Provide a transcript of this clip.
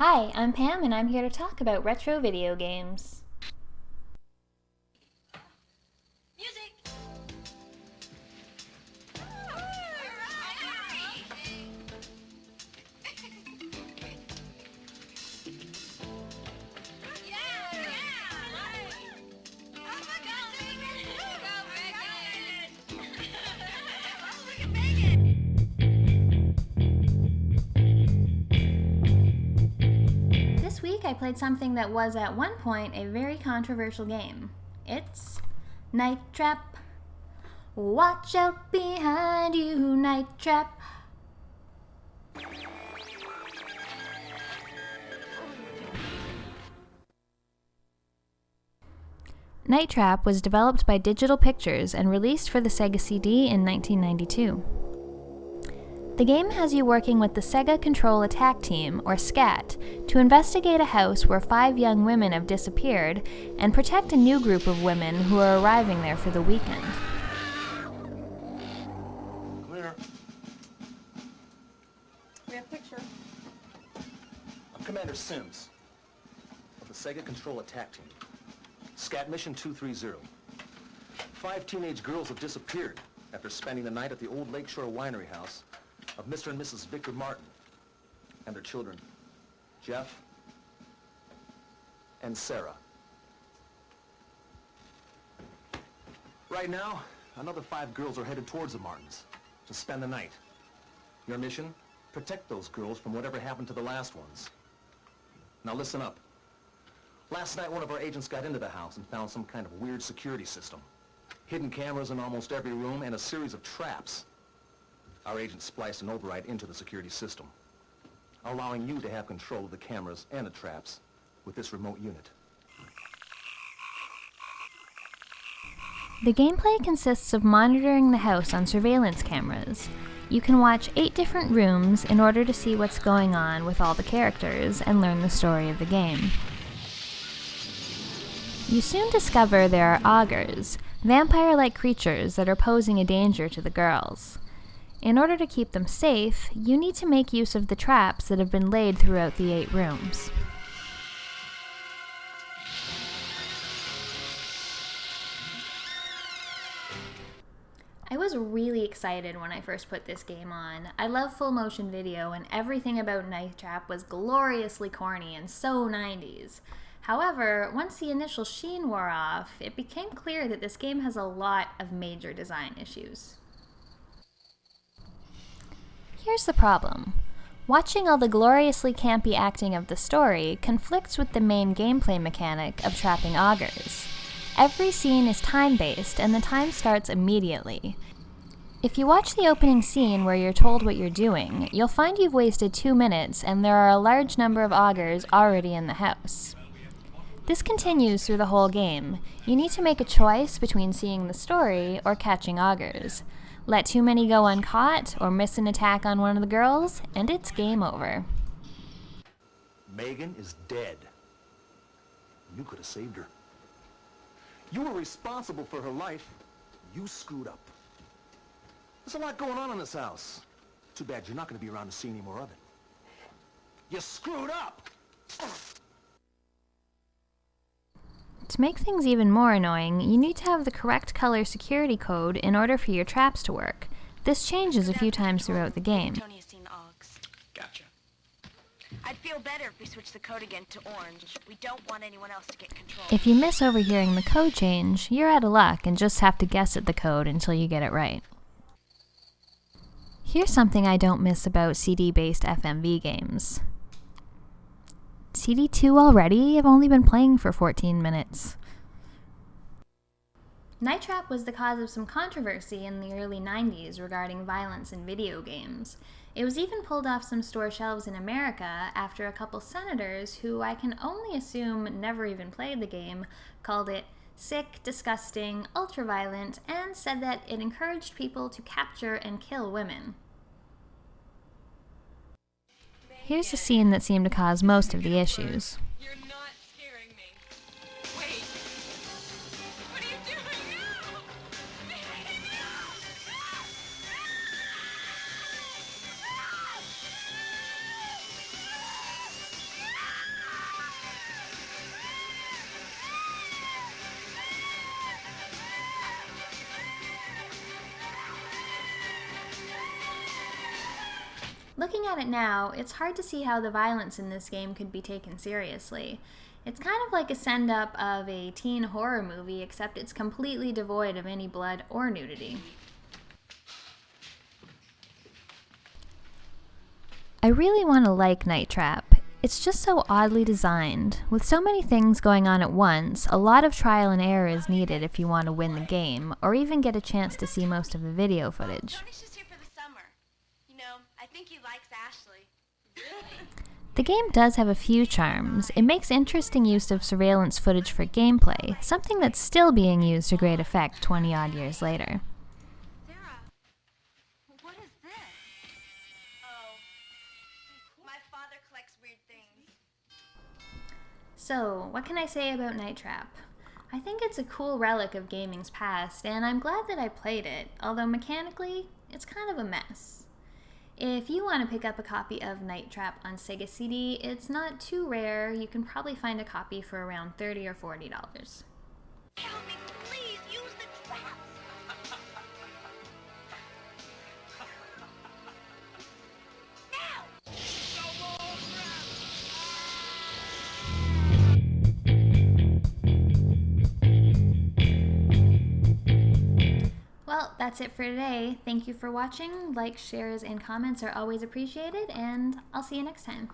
Hi, I'm Pam and I'm here to talk about retro video games. Music! This week I played something that was at one point a very controversial game. It's Night Trap. Watch out behind you, Night Trap. Night Trap was developed by Digital Pictures and released for the Sega CD in 1992. The game has you working with the Sega Control Attack Team, or SCAT, to investigate a house where 5 young women have disappeared and protect a new group of women who are arriving there for the weekend. Clear. We have picture. I'm Commander Sims of the Sega Control Attack Team. SCAT Mission 230. 5 teenage girls have disappeared after spending the night at the old Lakeshore Winery house of Mr. and Mrs. Victor Martin and their children, Jeff and Sarah. Right now, another 5 girls are headed towards the Martins to spend the night. Your mission? Protect those girls from whatever happened to the last ones. Now listen up. Last night, one of our agents got into the house and found some kind of weird security system. Hidden cameras in almost every room and a series of traps. Our agent spliced an override into the security system, allowing you to have control of the cameras and the traps with this remote unit. The gameplay consists of monitoring the house on surveillance cameras. You can watch 8 different rooms in order to see what's going on with all the characters and learn the story of the game. You soon discover there are augurs, vampire-like creatures that are posing a danger to the girls. In order to keep them safe, you need to make use of the traps that have been laid throughout the 8 rooms. I was really excited when I first put this game on. I love full motion video and everything about Night Trap was gloriously corny and so 90s. However, once the initial sheen wore off, it became clear that this game has a lot of major design issues. Here's the problem. Watching all the gloriously campy acting of the story conflicts with the main gameplay mechanic of trapping augurs. Every scene is time-based and the time starts immediately. If you watch the opening scene where you're told what you're doing, you'll find you've wasted 2 minutes and there are a large number of augurs already in the house. This continues through the whole game. You need to make a choice between seeing the story or catching augurs. Let too many go uncaught or miss an attack on one of the girls, and it's game over. Megan is dead. You could have saved her. You were responsible for her life. You screwed up. There's a lot going on in this house. Too bad you're not going to be around to see any more of it. You screwed up! To make things even more annoying, you need to have the correct color security code in order for your traps to work. This changes a few times throughout the game. Tony has seen augs. Gotcha. I'd feel better if we switched the code again to orange. We don't want anyone else to get control. If you miss overhearing the code change, you're out of luck and just have to guess at the code until you get it right. Here's something I don't miss about CD-based FMV games. CD2 already? I've only been playing for 14 minutes. Night Trap was the cause of some controversy in the early 90s regarding violence in video games. It was even pulled off some store shelves in America after a couple senators, who I can only assume never even played the game, called it sick, disgusting, ultra-violent, and said that it encouraged people to capture and kill women. Here's the scene that seemed to cause most of the issues. You're not scaring me. Wait. What are you doing now? No! Looking at it now, it's hard to see how the violence in this game could be taken seriously. It's kind of like a send-up of a teen horror movie, except it's completely devoid of any blood or nudity. I really want to like Night Trap. It's just so oddly designed. With so many things going on at once, a lot of trial and error is needed if you want to win the game, or even get a chance to see most of the video footage. Tony's just here for the summer. You know, I think he likes Ashley. The game does have a few charms. It makes interesting use of surveillance footage for gameplay, something that's still being used to great effect 20-odd years later. Sarah, what is this? Oh, my father collects weird things. So, what can I say about Night Trap? I think it's a cool relic of gaming's past, and I'm glad that I played it, although mechanically, it's kind of a mess. If you want to pick up a copy of Night Trap on Sega CD, it's not too rare. You can probably find a copy for around $30 or $40. Help me, please, use the traps. Now! Well, that's it for today. Thank you for watching. Likes, shares, and comments are always appreciated, and I'll see you next time.